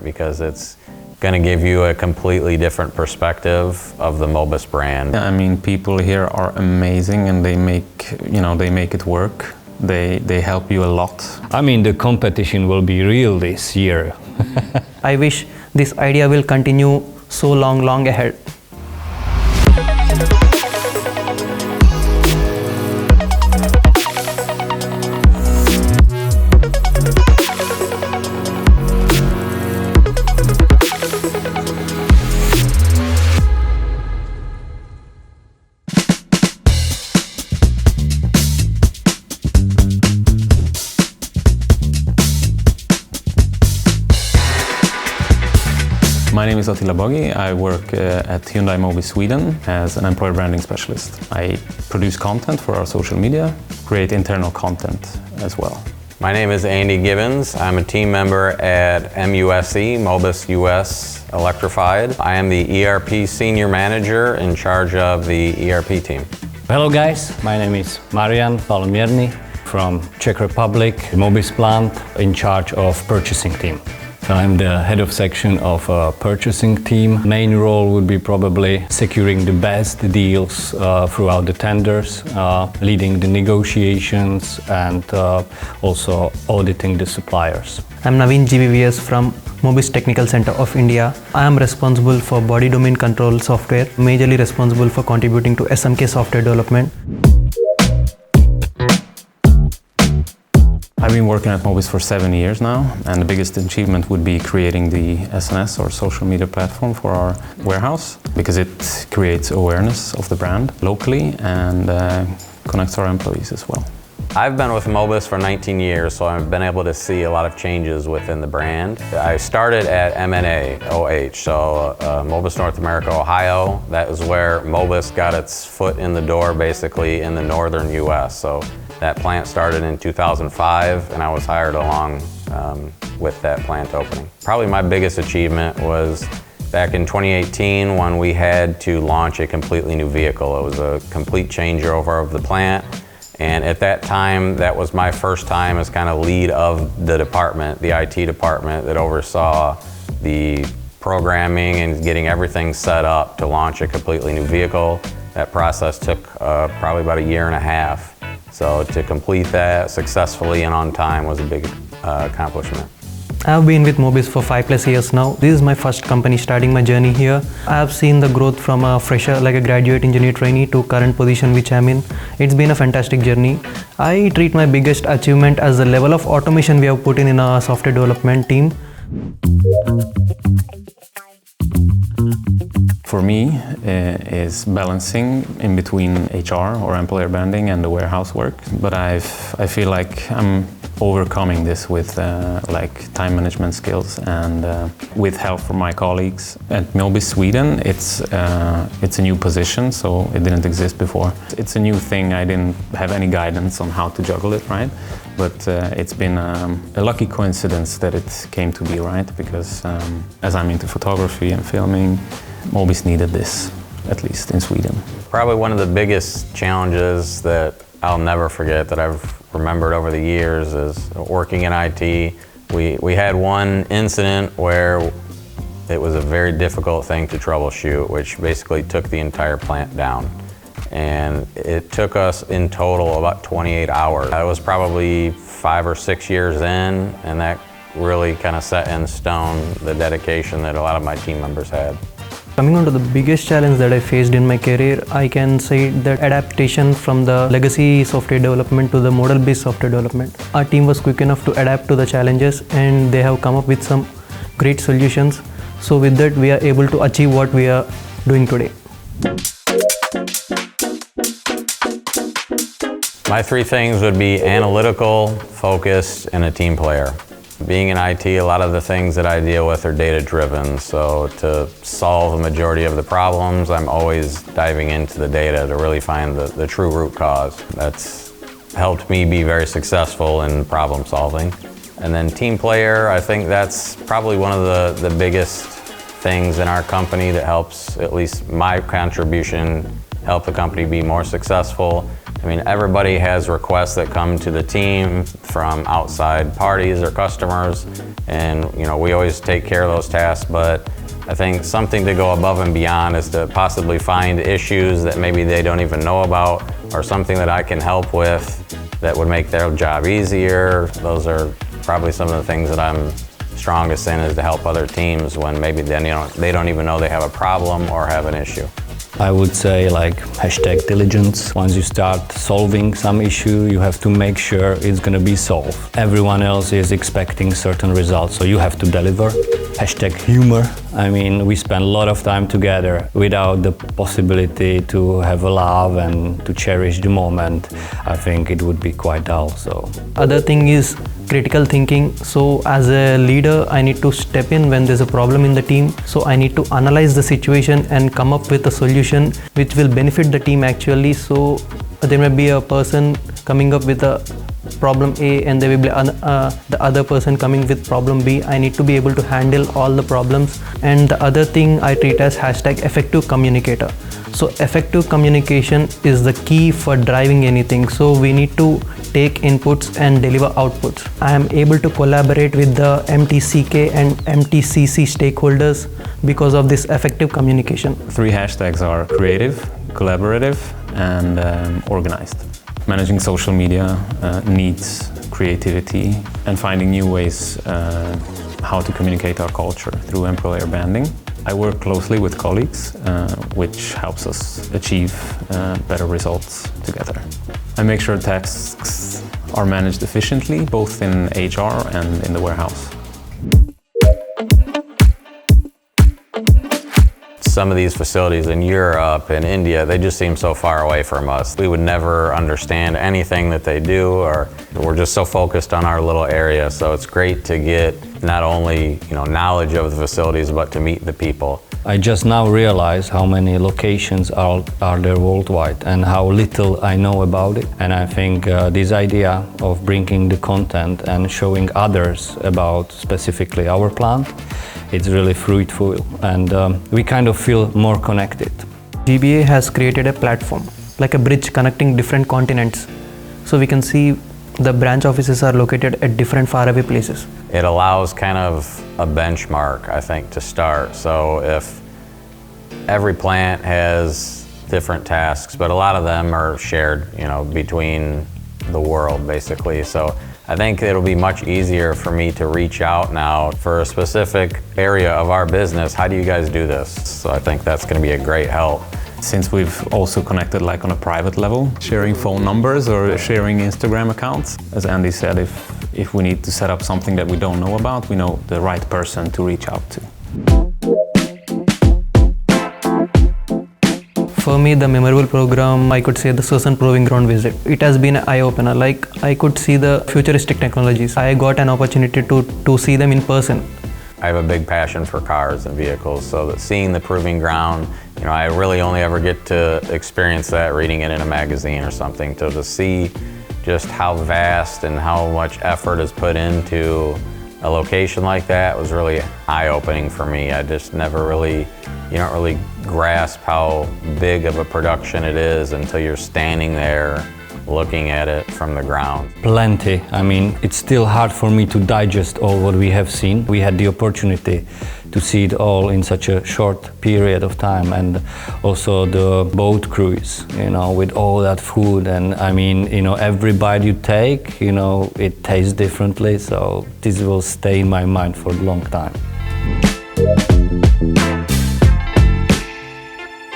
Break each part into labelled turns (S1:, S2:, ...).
S1: because it's going to give you a completely different perspective of the Mobis brand.
S2: I mean, people here are amazing, and they make it work. They help you a lot.
S3: I mean, the competition will be real this year.
S4: I wish this idea will continue so long ahead.
S2: My name is Attila Bagi. I work at Hyundai Mobis Sweden as an employer branding specialist. I produce content for our social media, create internal content as well.
S1: My name is Andy Gibbons. I'm a team member at MUSe, Mobis US Electrified. I am the ERP Senior Manager in charge of the ERP team.
S3: Hello guys, my name is Marian Balon-Mierny from Czech Republic, Mobis plant, in charge of purchasing team. So I'm the head of section of a purchasing team. Main role would be probably securing the best deals throughout the tenders, leading the negotiations, and also auditing the suppliers.
S4: I'm Naveen GBVS from Mobis Technical Center of India. I am responsible for body domain control software, majorly responsible for contributing to SMK software development.
S2: I've been working at Mobis for 7 years now, and the biggest achievement would be creating the SNS, or social media platform, for our warehouse, because it creates awareness of the brand locally and connects our employees as well.
S1: I've been with Mobis for 19 years, so I've been able to see a lot of changes within the brand. I started at MNA-OH, so Mobis North America, Ohio. That is where Mobis got its foot in the door, basically, in the northern US. So that plant started in 2005, and I was hired along with that plant opening. Probably my biggest achievement was back in 2018 when we had to launch a completely new vehicle. It was a complete changeover of the plant, and at that time, that was my first time as kind of lead of the department, the IT department that oversaw the programming and getting everything set up to launch a completely new vehicle. That process took probably about a year and a half. So to complete that successfully and on time was a big accomplishment.
S4: I have been with Mobis for 5+ years now. This is my first company starting my journey here. I have seen the growth from a fresher, like a graduate engineer trainee, to current position which I'm in. It's been a fantastic journey. I treat my biggest achievement as the level of automation we have put in our software development team.
S2: For me, is balancing in between HR, or employer branding, and the warehouse work. But I feel like I'm overcoming this with like time management skills and with help from my colleagues. At Mobis Sweden, it's a new position, so it didn't exist before. It's a new thing. I didn't have any guidance on how to juggle it, right? But it's been a lucky coincidence that it came to be, right? Because as I'm into photography and filming, Mobis needed this, at least in Sweden.
S1: Probably one of the biggest challenges that I'll never forget that I've remembered over the years is working in IT. We had one incident where it was a very difficult thing to troubleshoot, which basically took the entire plant down. And it took us in total about 28 hours. I was probably 5 or 6 years in, and that really kind of set in stone the dedication that a lot of my team members had.
S4: Coming on to the biggest challenge that I faced in my career, I can say that adaptation from the legacy software development to the model-based software development. Our team was quick enough to adapt to the challenges, and they have come up with some great solutions. So with that, we are able to achieve what we are doing today.
S1: My 3 things would be analytical, focused, and a team player. Being in IT, a lot of the things that I deal with are data-driven, so to solve the majority of the problems, I'm always diving into the data to really find the true root cause. That's helped me be very successful in problem solving. And then team player, I think that's probably one of the biggest things in our company that helps, at least my contribution, help the company be more successful. I mean, everybody has requests that come to the team from outside parties or customers, and we always take care of those tasks, but I think something to go above and beyond is to possibly find issues that maybe they don't even know about, or something that I can help with that would make their job easier. Those are probably some of the things that I'm strongest in, is to help other teams when maybe they don't even know they have a problem or have an issue.
S3: I would say like #diligence. Once you start solving some issue, you have to make sure it's going to be solved. Everyone else is expecting certain results, so you have to deliver. #humor. I mean, we spend a lot of time together without the possibility to have a laugh and to cherish the moment. I think it would be quite dull. So
S4: Other thing is critical thinking. So as a leader, I need to step in when there's a problem in the team. So I need to analyze the situation and come up with a solution which will benefit the team actually. So there may be a person coming up with a problem A and there will be the other person coming with problem B. I need to be able to handle all the problems. And the other thing I treat as #effective communicator. So effective communication is the key for driving anything. So we need to take inputs and deliver outputs. I am able to collaborate with the MTCK and MTCC stakeholders because of this effective communication.
S2: 3 hashtags are creative, collaborative, and organized. Managing social media needs creativity and finding new ways how to communicate our culture through employer branding. I work closely with colleagues, which helps us achieve better results together. I make sure tasks are managed efficiently, both in HR and in the warehouse.
S1: Some of these facilities in Europe and India, they just seem so far away from us. We would never understand anything that they do, or we're just so focused on our little area. So it's great to get not only knowledge of the facilities, but to meet the people.
S3: I just now realize how many locations are there worldwide and how little I know about it. And I think this idea of bringing the content and showing others about specifically our plant, it's really fruitful, and we kind of feel more connected.
S4: GBA has created a platform, like a bridge connecting different continents. So we can see the branch offices are located at different faraway places.
S1: It allows kind of a benchmark, I think, to start. So if every plant has different tasks, but a lot of them are shared, between the world, basically. So I think it'll be much easier for me to reach out now for a specific area of our business. How do you guys do this? So I think that's going to be a great help.
S2: Since we've also connected on a private level, sharing phone numbers or sharing Instagram accounts. As Andy said, if we need to set up something that we don't know about, we know the right person to reach out to.
S4: For me, the memorable program, I could say the Susan Proving Ground visit. It has been an eye-opener. I could see the futuristic technologies. I got an opportunity to see them in person.
S1: I have a big passion for cars and vehicles, so that seeing the proving ground, I really only ever get to experience that reading it in a magazine or something. To see just how vast and how much effort is put into a location like that was really eye-opening for me. I just never really, you don't really grasp how big of a production it is until you're standing there looking at it from the ground.
S3: Plenty. I mean, it's still hard for me to digest all what we have seen. We had the opportunity to see it all in such a short period of time, and also the boat cruise, with all that food. And I mean, every bite you take, it tastes differently. So this will stay in my mind for a long time.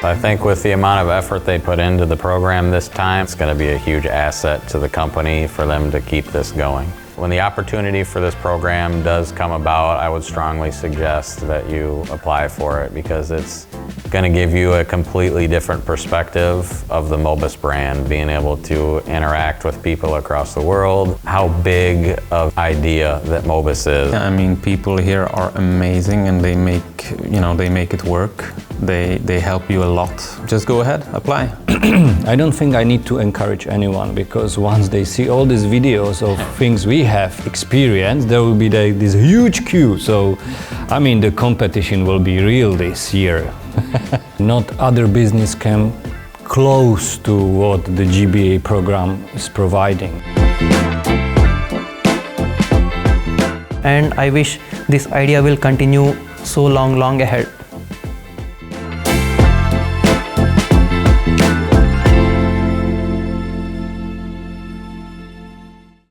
S1: I think with the amount of effort they put into the program this time, it's going to be a huge asset to the company for them to keep this going. When the opportunity for this program does come about, I would strongly suggest that you apply for it, because it's going to give you a completely different perspective of the Mobis brand, being able to interact with people across the world, how big of idea that Mobis is.
S2: I mean, people here are amazing, and they make it work. They help you a lot. Just go ahead, apply.
S3: I don't think I need to encourage anyone, because once they see all these videos of things we have experienced, there will be this huge queue. So, I mean, the competition will be real this year. Not other business can close to what the GBA program is providing.
S4: And I wish this idea will continue so long ahead.